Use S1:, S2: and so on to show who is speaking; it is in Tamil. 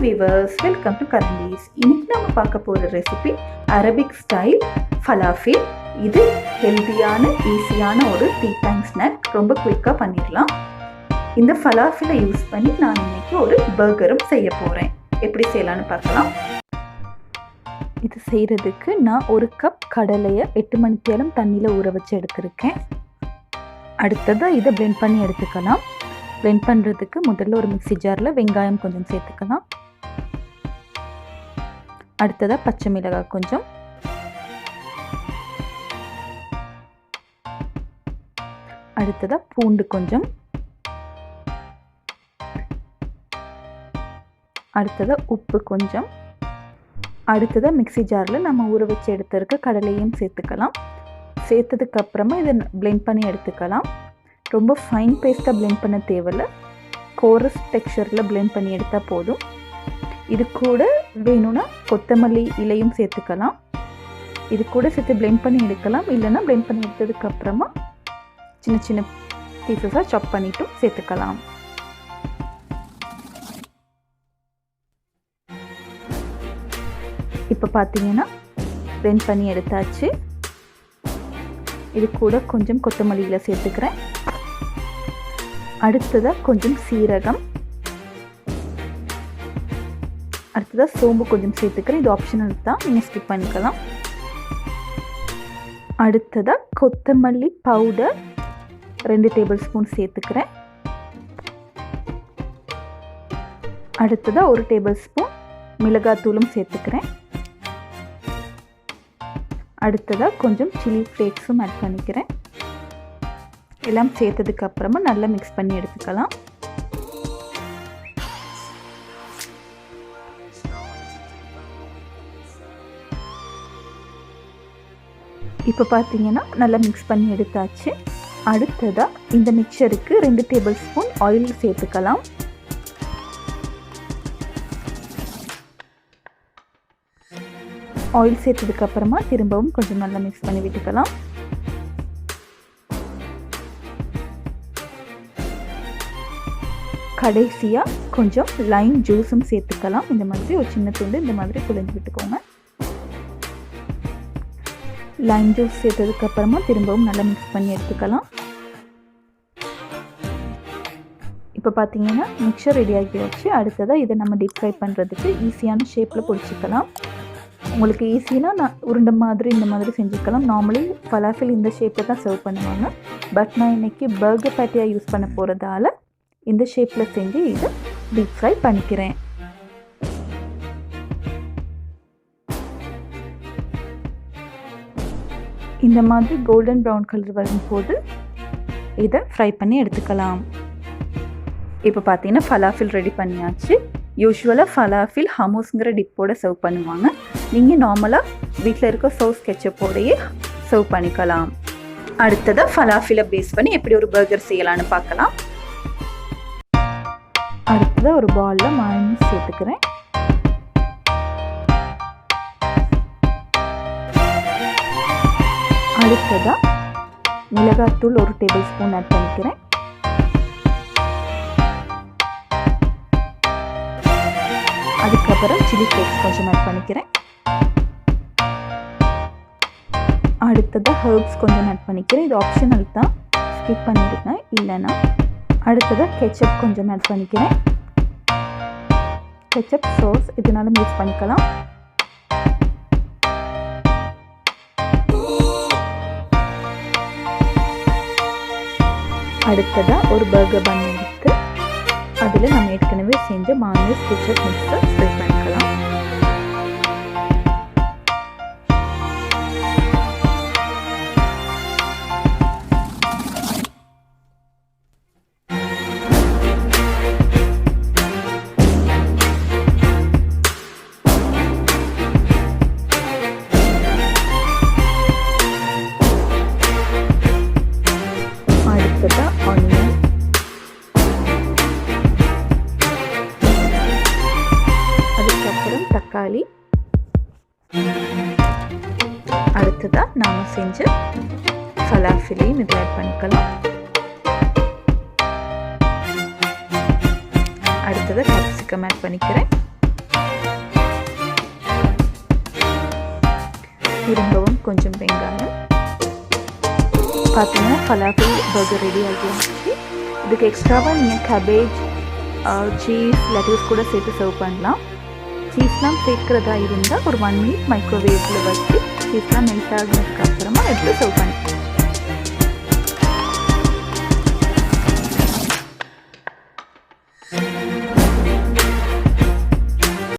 S1: viewers, welcome to Karan-Dees. இன்னைக்கு நாம பார்க்க போற ரெசிபி அரபிக் ஸ்டைல் falafel. இது ஹெல்தியான ஈஸியான ஒரு டீ டைம் ஸ்நாக். ரொம்ப குயிக்கா பண்ணிடலாம். இந்த falafel யூஸ் பண்ணி நான் இன்னைக்கு ஒரு பர்கரும் செய்ய போறேன். எப்படி செய்யலாம்னு பார்க்கலாம். இது செய்யறதுக்கு நான் ஒரு கப் கடலையை 8 மணி நேரம் தண்ணியில் ஊற வச்சு எடுத்திருக்கேன். அடுத்ததாக இதை பிளெண்ட் பண்ணி எடுத்துக்கலாம். பிளெண்ட் பண்ணுறதுக்கு முதல்ல ஒரு மிக்ஸி ஜாரில் வெங்காயம் கொஞ்சம் சேர்த்துக்கலாம். அடுத்ததாக பச்சை மிளகாய் கொஞ்சம், அடுத்ததாக பூண்டு கொஞ்சம், அடுத்ததாக உப்பு கொஞ்சம், அடுத்ததாக மிக்ஸி ஜாரில் நம்ம ஊற வச்சு எடுத்துருக்க கடலையும் சேர்த்துக்கலாம். சேர்த்ததுக்கப்புறமா இதை பிளெண்ட் பண்ணி எடுத்துக்கலாம். ரொம்ப ஃபைன் பேஸ்ட்டாக பிளெண்ட் பண்ண தேவையில்லை, கோரஸ் டெக்ஸ்சரில் பிளெண்ட் பண்ணி எடுத்தால் போதும். இது கூட வேணும்னா கொத்தமல்லி இலையும் சேர்த்துக்கலாம். இது கூட சேர்த்து பிளெண்ட் பண்ணி எடுக்கலாம். இல்லைன்னா பிளெண்ட் பண்ணி எடுத்ததுக்கப்புறமா சின்ன சின்ன பீசஸாக சாப் பண்ணிட்டும் சேர்த்துக்கலாம். இப்போ பார்த்தீங்கன்னா பிளெண்ட் பண்ணி எடுத்தாச்சு. இது கூட கொஞ்சம் கொத்தமல்லியில் சேர்த்துக்கிறேன். அடுத்ததாக கொஞ்சம் சீரகம், அடுத்ததாக சோம்பு கொஞ்சம் சேர்த்துக்கிறேன். இது ஆப்ஷனல் தான், நீங்கள் ஸ்கிப் பண்ணிக்கலாம். அடுத்ததாக கொத்தமல்லி பவுடர் 2 டேபிள் ஸ்பூன் சேர்த்துக்கிறேன். அடுத்ததாக 1 டேபிள் ஸ்பூன் மிளகாத்தூளும் சேர்த்துக்கிறேன். அடுத்ததாக கொஞ்சம் சில்லி ஃப்ளேக்ஸும் ஆட் பண்ணிக்கிறேன். எல்லாம் சேர்த்ததுக்கு அப்புறமா நல்லா மிக்ஸ் பண்ணி எடுத்துக்கலாம். இப்போ பார்த்தீங்கன்னா நல்லா மிக்ஸ் பண்ணி எடுத்தாச்சு. அடுத்ததாக இந்த மிக்சருக்கு 2 டேபிள் ஸ்பூன் ஆயில் சேர்த்துக்கலாம். ஆயில் சேர்த்ததுக்கு அப்புறமா திரும்பவும் கொஞ்சம் நல்லா மிக்ஸ் பண்ணி விட்டுக்கலாம். கடைசியாக கொஞ்சம் லைம் ஜூஸும் சேர்த்துக்கலாம். இந்த மாதிரி ஒரு சின்ன துண்டு இந்த மாதிரி புழிஞ்சு விட்டுக்கோங்க. லைம் ஜூஸ் சேர்த்ததுக்கப்புறமா திரும்பவும் நல்லா மிக்ஸ் பண்ணி எடுத்துக்கலாம். இப்போ பார்த்தீங்கன்னா மிக்சர் ரெடி ஆகியாச்சு. அடுத்ததாக இதை நம்ம டீப் ஃப்ரை பண்ணுறதுக்கு ஈஸியான ஷேப்பில் பொரிச்சிக்கலாம். உங்களுக்கு ஈஸியாக நான் உருண்டை மாதிரி இந்த மாதிரி செஞ்சுக்கலாம். நார்மலி falafel இந்த ஷேப்பில் தான் சர்வ் பண்ணுவாங்க. பட் நான் இன்றைக்கி பர்கர் பேட்டியாக யூஸ் பண்ண போகிறதால இந்த ஷேப்பில் செஞ்சு இதை டீப் ஃப்ரை பண்ணிக்கிறேன். இந்த மாதிரி கோல்டன் ப்ரௌன் கலர் வரும்போது இதை ஃப்ரை பண்ணி எடுத்துக்கலாம். இப்போ பார்த்தீங்கன்னா falafel ரெடி பண்ணியாச்சு. யூஸ்வலாக falafel hummusங்கிற டிப்போட சர்வ் பண்ணுவாங்க. நீங்கள் நார்மலாக வீட்டில் இருக்க சோஸ் கெச்சப்போடையே சர்வ் பண்ணிக்கலாம். அடுத்ததாக falafel பேஸ் பண்ணி எப்படி ஒரு பர்கர் செய்யலான்னு பார்க்கலாம். அடுத்ததாக ஒரு பவுலில் மயோனைஸ் சேர்த்துக்கிறேன். அடுத்ததாக மிளகாத்தூள் 1 டேபிள் ஸ்பூன் ஆட் பண்ணிக்கிறேன். அதுக்கப்புறம் சில்லி ஃப்ளேக்ஸ் கொஞ்சம் ஆட் பண்ணிக்கிறேன். அடுத்ததாக ஹர்ப்ஸ் கொஞ்சம் ஆட் பண்ணிக்கிறேன். இது ஆப்ஷனல் தான், ஸ்கிப் பண்ணிடுங்க இல்லைன்னா. அடுத்ததாக கெச்சப் கொஞ்சம் ஆட் பண்ணிக்கிறேன். கெச்சப் சாஸ் இதனால யூஸ் பண்ணிக்கலாம். அடுத்ததாக ஒரு பர்கர் பன் எடுத்து அதில் நம்ம ஏற்கனவே செஞ்ச மயோனைஸ் கெச்சப் மிக்ஸை ஸ்ப்ரெட் பண்ணிக்கலாம். தக்காளி, அடுத்ததாக நாம் செஞ்ச falafel இதில் ஆட் பண்ணிக்கலாம். அடுத்தது கேப்சிகம் ஆட் பண்ணிக்கிறேன். திரும்பவும் கொஞ்சம் வெங்காயம். பார்த்தீங்கன்னா ஃபலாஃபில் பர்கர் ரெடி ஆகிடுச்சு. இதுக்கு எக்ஸ்ட்ராவாக நீங்கள் கேபேஜ், சீஸ், லெட்டஸ் கூட சேர்த்து சர்வ் பண்ணலாம். சீஸ்லாம் சேர்க்குறதா இருந்தால் ஒரு 1 minute மைக்ரோவேவில் வச்சு சீஸ்லாம் மெல்ட் ஆகினதுக்கு அப்புறமா எடுத்து சர்வ் பண்ணிக்கலாம்.